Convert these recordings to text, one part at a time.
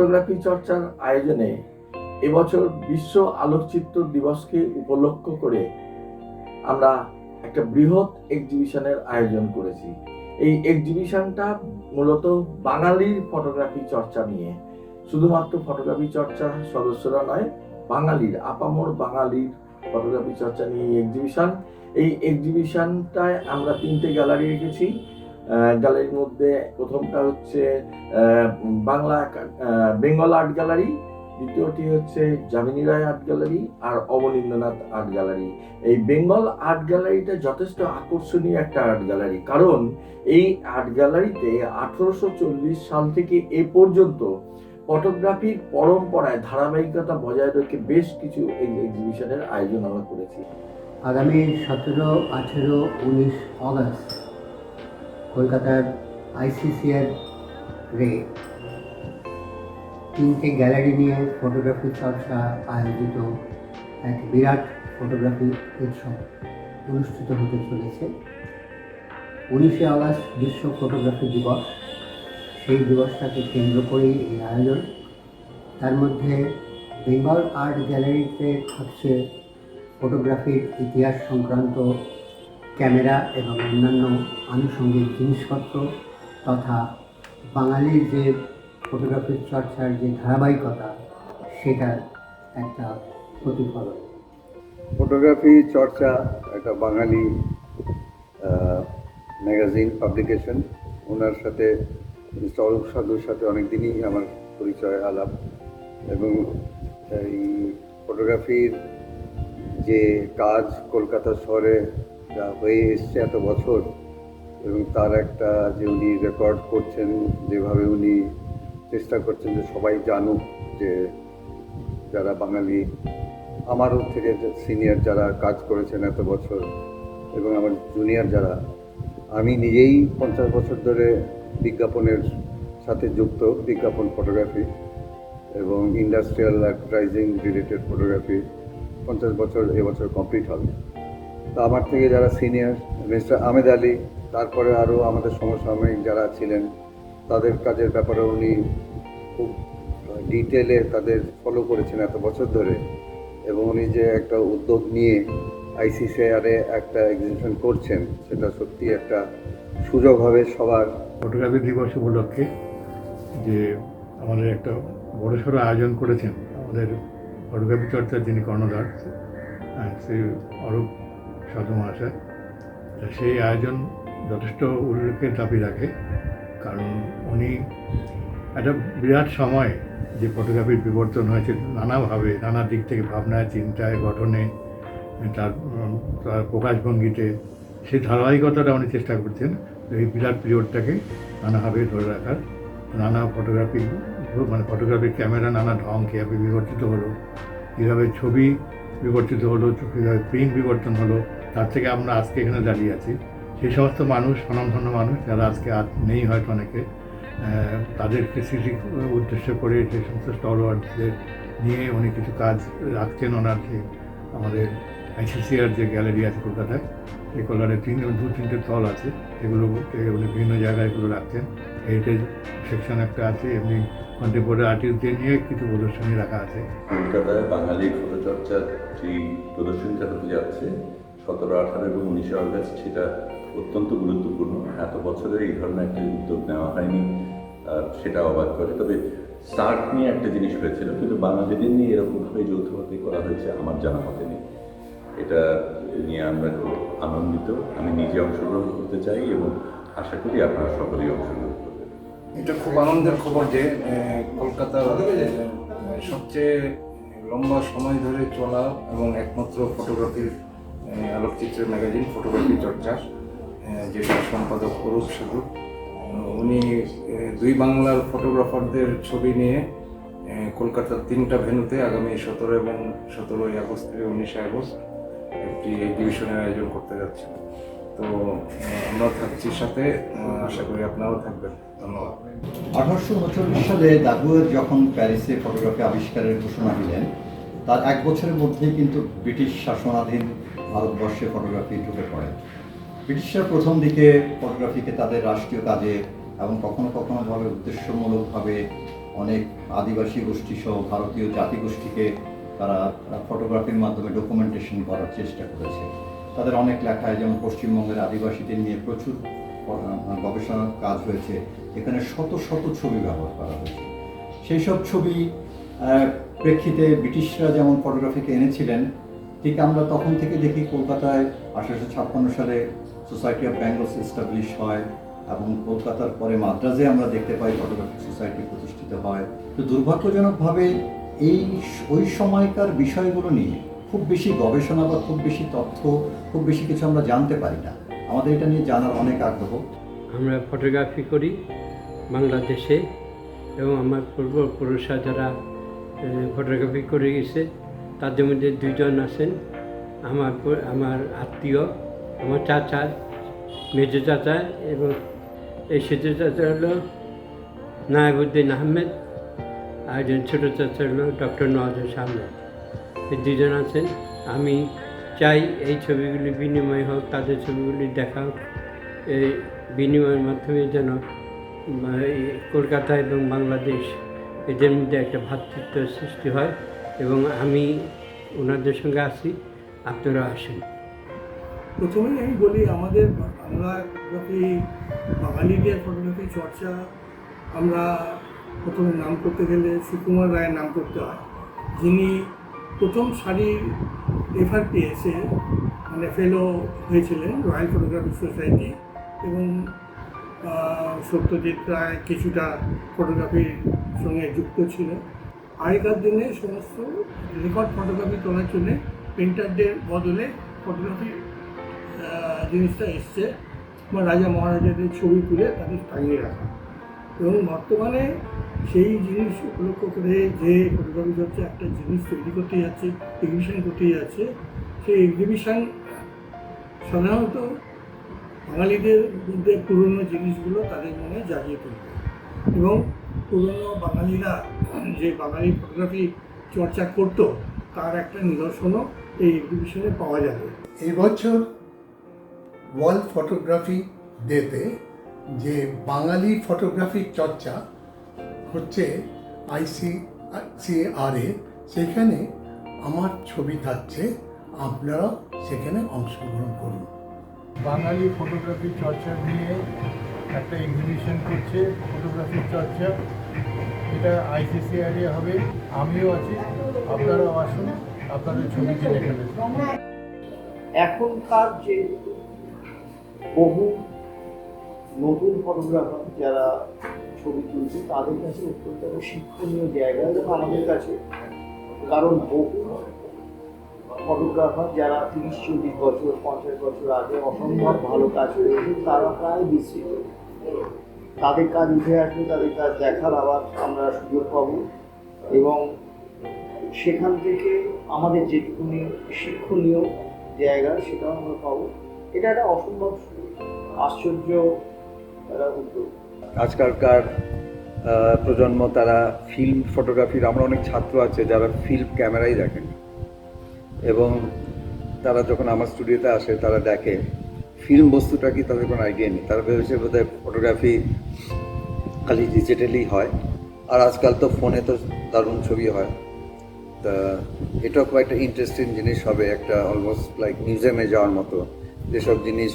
Photography চর্চার আয়োজনে এবছর বিশ্ব আলোকচিত্র দিবসকে উপলক্ষ করে আমরা একটা বৃহৎ এক্সিবিশনের আয়োজন করেছি। এই এক্সিবিশনটা মূলত বাঙালির ফটোগ্রাফি চর্চা নিয়ে, শুধুমাত্র ফটোগ্রাফি চর্চার সদস্যরা নয়, বাঙালির আপামর বাঙালির ফটোগ্রাফি চর্চা নিয়ে এই এক্সিবিশনটায় আমরা 3টে গ্যালারি রেখেছি। গ্যালারির মধ্যে প্রথমটা হচ্ছে বেঙ্গল আর্ট গ্যালারি, দ্বিতীয়টি হচ্ছে যামিনী রায় আর্ট গ্যালারি আর অবনীন্দ্রনাথ আর্ট গ্যালারি। এই বেঙ্গল আর্ট গ্যালারিটা যথেষ্ট আকর্ষণীয় একটা আর্ট গ্যালারি, কারণ এই আর্ট গ্যালারিতে 1840 সাল থেকে এ পর্যন্ত ফটোগ্রাফির পরম্পরায় ধারাবাহিকতা বজায় রেখে বেশ কিছু এক্সিবিশনের আয়োজন আমরা করেছি। আগামী 17, 18, 19 অগস্ট কলকাতার ICCR রে 3টে গ্যালারি নিয়ে ফটোগ্রাফি চর্চা আয়োজিত এক বিরাট ফটোগ্রাফি উৎসব অনুষ্ঠিত হতে চলেছে। 19শে অগস্ট বিশ্ব ফটোগ্রাফি দিবস, সেই দিবসটাকে কেন্দ্র করেই এই আয়োজন। তার মধ্যে বেঙ্গল আর্ট গ্যালারিতে থাকছে ফটোগ্রাফির ইতিহাস সংক্রান্ত ক্যামেরা এবং অন্যান্য আনুষঙ্গিক জিনিসপত্র তথা বাঙালির যে ফটোগ্রাফির চর্চার যে ধারাবাহিকতা, সেটার একটা প্রতিফলন। ফটোগ্রাফি চর্চা একটা বাঙালি ম্যাগাজিন পাবলিকেশন। ওনার সাথে মিস্টার অরূপ সাধুর সাথে অনেকদিনই আমার পরিচয় আলাপ, এবং এই ফটোগ্রাফির যে কাজ কলকাতা শহরে যা হয়ে এসছে এত বছর, এবং তার একটা যে উনি রেকর্ড করছেন, যেভাবে উনি চেষ্টা করছেন যে সবাই জানুক যে যারা বাঙালি, আমারও থেকে সিনিয়র যারা কাজ করেছেন এত বছর এবং আমার জুনিয়র যারা, আমি নিজেই 50 বছর ধরে বিজ্ঞাপনের সাথে যুক্ত, বিজ্ঞাপন ফটোগ্রাফি এবং ইন্ডাস্ট্রিয়াল অ্যাডভার্টাইজিং রিলেটেড ফটোগ্রাফি 50 বছর এবছর কমপ্লিট হবে। তো আমার থেকে যারা সিনিয়র, মিস্টার আহমেদ আলী, তারপরে আরও আমাদের সমসাময়িক যারা ছিলেন, তাদের কাজের ব্যাপারে উনি খুব ডিটেলে তাদের ফলো করেছেন এত বছর ধরে, এবং উনি যে একটা উদ্যোগ নিয়ে ICCR-এ একটা এক্সিবিশন করছেন, সেটা সত্যি একটা সুযোগ হবে সবার। ফটোগ্রাফি দিবস উপলক্ষে যে আমাদের একটা বড়সড় আয়োজন করেছেন আমাদের ফটোগ্রাফি চর্চার যিনি কর্ণধার, শ্রী অরূপ সাধু মহাশয়, সেই আয়োজন যথেষ্ট উল্লেখের দাবি রাখে। কারণ উনি একটা বিরাট সময় যে ফটোগ্রাফির বিবর্তন হয়েছে নানাভাবে, নানা দিক থেকে, ভাবনায়, চিন্তায়, গঠনে, তার প্রকাশভঙ্গিতে, সেই ধারাবাহিকতাটা উনি চেষ্টা করছেন এই বিরাট পিরিয়ডটাকে নানাভাবে ধরে রাখার। নানা ফটোগ্রাফির ক্যামেরা নানা ঢং কীভাবে বিবর্তিত হলো, কীভাবে ছবি বিবর্তিত হলো, কীভাবে প্রিন্ট বিবর্তন হলো, তার থেকে আমরা আজকে এখানে দাঁড়িয়ে আছি। সেই সমস্ত মানুষ, স্বনামধন্য মানুষ যারা আজকে নেই হয়তো অনেকে, তাদেরকে স্মৃতি উদ্দেশ্য করে সেই সমস্ত স্টলওয়ার্ডদের নিয়ে উনি কিছু কাজ রাখছেন। ওনার যে আমাদের ICCR যে গ্যালারি আছে কলকাতায়, এই কলকাতায় 2-3টে তল আছে, এগুলোকে উনি বিভিন্ন জায়গায় এগুলো রাখছেন। হেরিটেজ সেকশন একটা আছে, এমনি কন্টেম্পোরারি আর্টিস্টদের নিয়ে কিছু প্রদর্শনী রাখা আছে। কলকাতায় বাঙালি ফটোচর্চার যে প্রদর্শনীটা হতে যাচ্ছে 17, 18 এবং 19 অগস্ট, সেটা অত্যন্ত গুরুত্বপূর্ণ। এত বছরে এই ধরনের একটা উদ্যোগ নেওয়া হয়নি, সেটা অবাক করে। তবে স্টার্ট নিয়ে একটা জিনিস হয়েছিল, কিন্তু বাঙালিদের নিয়ে এরকমভাবে যৌথভাবে করা হয়েছে আমার জানা মতে নেই। এটা নিয়ে আমরা খুব আনন্দিত। আমি নিজে অংশগ্রহণ করতে চাই এবং আশা করি আপনারা সকলেই অংশগ্রহণ করবেন। এটা খুব আনন্দের খবর যে কলকাতার সবচেয়ে লম্বা সময় ধরে চলা এবং একমাত্র ফটোগ্রাফির আলোকচিত্রের ম্যাগাজিন ফটোগ্রাফি চর্চা, যেটা সম্পাদক অরূপ সাধু, উনি দুই বাংলার ফটোগ্রাফারদের ছবি নিয়ে কলকাতার 3টা ভেন্যুতে আগামী 17 এবং 17ই আগস্ট থেকে 19 আগস্ট একটি এক্সিবিশনের আয়োজন করতে যাচ্ছে। তো আমরা থাকছি সাথে, আশা করি আপনারাও থাকবেন। ধন্যবাদ। 1839 সালে দাগুয়ের যখন প্যারিসে ফটোগ্রাফি আবিষ্কারের ঘোষণা দিলেন, তার 1 বছরের মধ্যেই কিন্তু ব্রিটিশ শাসনাধীন ভারতবর্ষে ফটোগ্রাফি ঢুকে পড়ে। ব্রিটিশরা প্রথম দিকে ফটোগ্রাফিকে তাদের রাষ্ট্রীয় কাজে এবং কখনো কখনোভাবে উদ্দেশ্যমূলকভাবে অনেক আদিবাসী গোষ্ঠী সহ ভারতীয় জাতিগোষ্ঠীকে তারা ফটোগ্রাফির মাধ্যমে ডকুমেন্টেশন করার চেষ্টা করেছে। তাদের অনেক লেখায়, যেমন পশ্চিমবঙ্গের আদিবাসীদের নিয়ে প্রচুর গবেষণা কাজ হয়েছে, এখানে শত শত ছবি ব্যবহার করা হয়েছে। সেই সব ছবি প্রেক্ষিতে ব্রিটিশরা যেমন ফটোগ্রাফিকে এনেছিলেন, ঠিক আমরা তখন থেকে দেখি কলকাতায় 1856 সালে সোসাইটি অফ বেঙ্গলস এস্টাবলিশ হয় এবং কলকাতার পরে মাদ্রাজে আমরা দেখতে পাই ফটোগ্রাফিক সোসাইটি প্রতিষ্ঠিত হয়। তো দুর্ভাগ্যজনকভাবে ওই সময়কার বিষয়গুলো নিয়ে খুব বেশি গবেষণা বা খুব বেশি তথ্য, খুব বেশি কিছু আমরা জানতে পারি না। আমাদের এটা নিয়ে জানার অনেক আগ্রহ। আমরা ফটোগ্রাফি করি বাংলাদেশে, এবং আমার পূর্বপুরুষরা যারা ফটোগ্রাফি করে গেছে তাদের মধ্যে দুজন আছেন আমার আত্মীয়, আমার চাচা, মেজো চাচা, এবং এই সেজো চাচা হলো নায়াবুদ্দিন আহমেদ, আর একজন ছোটো চাচা হলো ডক্টর নওয়াজুল আহমেদ। এই দুজন আছেন। আমি চাই এই ছবিগুলি বিনিময় হোক, তাদের ছবিগুলি দেখা হোক, এই বিনিময়ের মাধ্যমে যেন কলকাতা এবং বাংলাদেশ এদের মধ্যে একটা ভ্রাতৃত্ব সৃষ্টি হয়, এবং আমি ওনাদের সঙ্গে আসি, আপনারা আসেন। প্রথমেই আমি বলি, আমাদের বাংলা ফটোগ্রাফি, বাঙালিদের ফটোগ্রাফি চর্চা, আমরা প্রথমে নাম করতে গেলে সুকুমার রায়ের নাম করতে হয়, যিনি প্রথম সারির FRPS-এ মানে ফেলো হয়েছিলেন রয়্যাল ফটোগ্রাফিক সোসাইটি, এবং সত্যজিৎ রায় কিছুটা ফটোগ্রাফির সঙ্গে যুক্ত ছিল। আগেকার দিনে সমস্ত রেকর্ড ফটোগ্রাফি তোলার জন্য পেন্টারদের বদলে ফটোগ্রাফি জিনিসটা এসছে, বা রাজা মহারাজাদের ছবি তুলে তাদের টাঙিয়ে রাখা। এবং বর্তমানে সেই জিনিস উপলক্ষ করে যে ফটোগ্রাফি চর্চা একটা জিনিস তৈরি করতে যাচ্ছে, এক্সিবিশন করতে যাচ্ছে, সেই এক্সিবিশন সাধারণত বাঙালিদের মধ্যে পুরনো জিনিসগুলো তাদের মনে জাগিয়ে তুলবে, এবং পুরনো বাঙালিরা যে বাঙালি ফটোগ্রাফি চর্চা করতো তার একটা নিদর্শনও এই এক্সিবিশনে পাওয়া যাবে। এই বছর ওয়ার্ল্ড ফটোগ্রাফি ডেতে যে বাঙালি ফটোগ্রাফিক চর্চা হচ্ছে ICCRA, সেখানে আমার ছবি থাকছে, আপনারা সেখানে অংশগ্রহণ করুন। বাঙালি ফটোগ্রাফি চর্চা নিয়ে একটা এক্সিবিশন করছে, ফটোগ্রাফির চর্চা, এটা ICCRA হবে। আমিও আছি, আপনারাও আসুন, আপনাদের ছবি কিনে ফেলেন। এখনকার যে বহু নতুন ফটোগ্রাফার যারা ছবি তুলছে তাদের কাছে অত্যন্ত শিক্ষণীয় জায়গা, এবং আমাদের কাছে, কারণ বহু ফটোগ্রাফার যারা 30-40 বছর 50 বছর আগে অসম্ভব ভালো কাজ করেছে তারা প্রায় বিস্মৃত। তাদের কাজ উঠে আসবে, তাদের কাজ দেখার আবার আমরা সুযোগ পাবো, এবং সেখান থেকে আমাদের যেটুকুনি শিক্ষণীয় জায়গা সেটাও আমরা পাবো। এটা একটা অসম্ভব আশ্চর্য উদ্যোগ। আজকালকার প্রজন্ম তারা ফিল্ম ফটোগ্রাফির, আমরা অনেক ছাত্র আছে যারা ফিল্ম ক্যামেরাই দেখেন, এবং তারা যখন আমার স্টুডিওতে আসে তারা দেখে ফিল্ম বস্তুটা কি, তাদের কোনো আইডিয়া নেই। তারা ভেবেছে বোধহয় ফটোগ্রাফি খালি ডিজিটালি হয়, আর আজকাল তো ফোনে তো দারুণ ছবি হয়। তা এটাও খুব একটা ইন্টারেস্টিং জিনিস হবে, একটা অলমোস্ট লাইক মিউজিয়ামে যাওয়ার মতো। যেসব জিনিস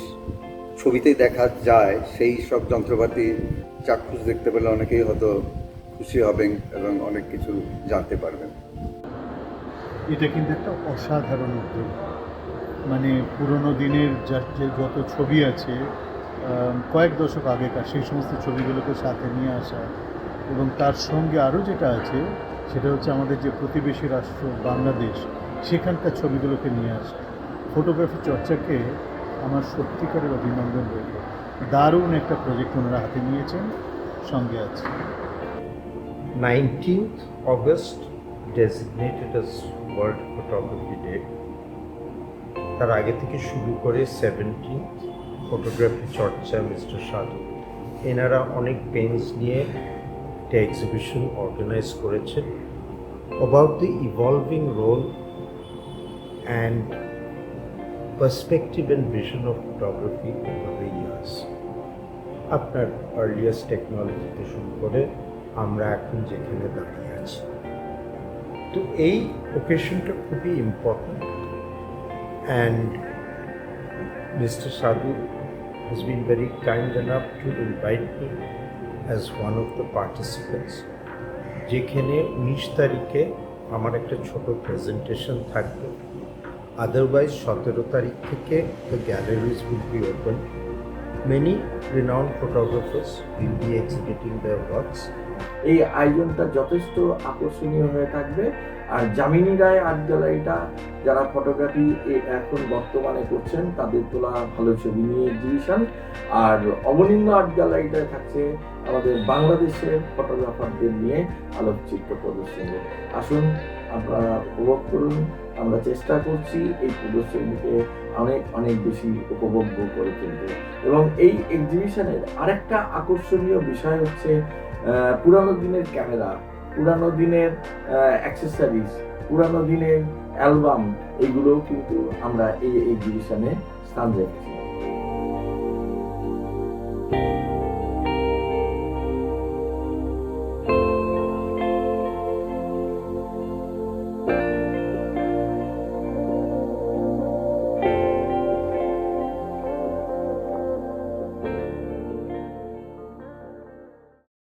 ছবিতেই দেখা যায় সেই সব যন্ত্রপাতি চাক্ষুষ দেখতে পেলে অনেকেই হয়তো খুশি হবেন এবং অনেক কিছু জানতে পারবেন। এটা কিন্তু একটা অসাধারণ উদ্যোগ। মানে পুরনো দিনের যে যত ছবি আছে কয়েক দশক আগেকার, সেই সমস্ত ছবিগুলোকে সাথে নিয়ে আসা, এবং তার সঙ্গে আরও যেটা আছে সেটা হচ্ছে আমাদের যে প্রতিবেশী রাষ্ট্র বাংলাদেশ, সেখানকার ছবিগুলোকে নিয়ে আসা। ফটোগ্রাফি চর্চাকে আমার সত্যিকারের অভিনন্দন রইল। দারুণ একটা প্রজেক্ট ওনারা হাতে নিয়েছেন, সঙ্গে আছে। 19th August designated as World Photography Day। তার আগে থেকে শুরু করে 17th ফটোগ্রাফি চর্চা মিস্টার সাধু, এনারা অনেক পেন্স নিয়ে একটা এক্সিবিশন অর্গানাইজ করেছেন about the evolving role and perspective and vision of photography over the years। আপনার আর্লিয়েস্ট টেকনোলজি থেকে শুরু করে আমরা এখন যেখানে দাঁড়িয়ে আছি। তো এই ওকেশনটা খুবই ইম্পর্টেন্ট, অ্যান্ড মিস্টার সাধু has been very kind enough to invite me as one of the participants, যেখানে 19 তারিখে আমার একটা ছোট প্রেজেন্টেশন থাকবে। আদারওয়াইজ 17 তারিখ থেকে the galleries will be open. Many renowned photographers will be exhibiting their works. এই আয়োজনটা যথেষ্ট আকর্ষণীয় হয়ে থাকবে। আর যামিনী রায় আর্ট গ্যালারিটা যারা ফটোগ্রাফি এখন বর্তমানে করছেন তাদের তোলা ভালো ছবি নিয়ে এক্সিবিশন, আর অবনিন্দ আর্ট গ্যালারিটায় থাকছে আমাদের বাংলাদেশের ফটোগ্রাফারদের নিয়ে আলোকচিত্র প্রদর্শনী। আসুন আপনারা উপভোগ করুন। আমরা চেষ্টা করছি এই প্রদর্শনীকে অনেক অনেক বেশি উপভোগ্য করে তুলতে। এবং এই এক্সিবিশনের আরেকটা আকর্ষণীয় বিষয় হচ্ছে পুরানো দিনের ক্যামেরা, পুরানো দিনের অ্যাক্সেসরিজ, পুরানো দিনের অ্যালবাম, এগুলোও কিন্তু আমরা এই এক্সিবিশনে স্থান রেখেছি।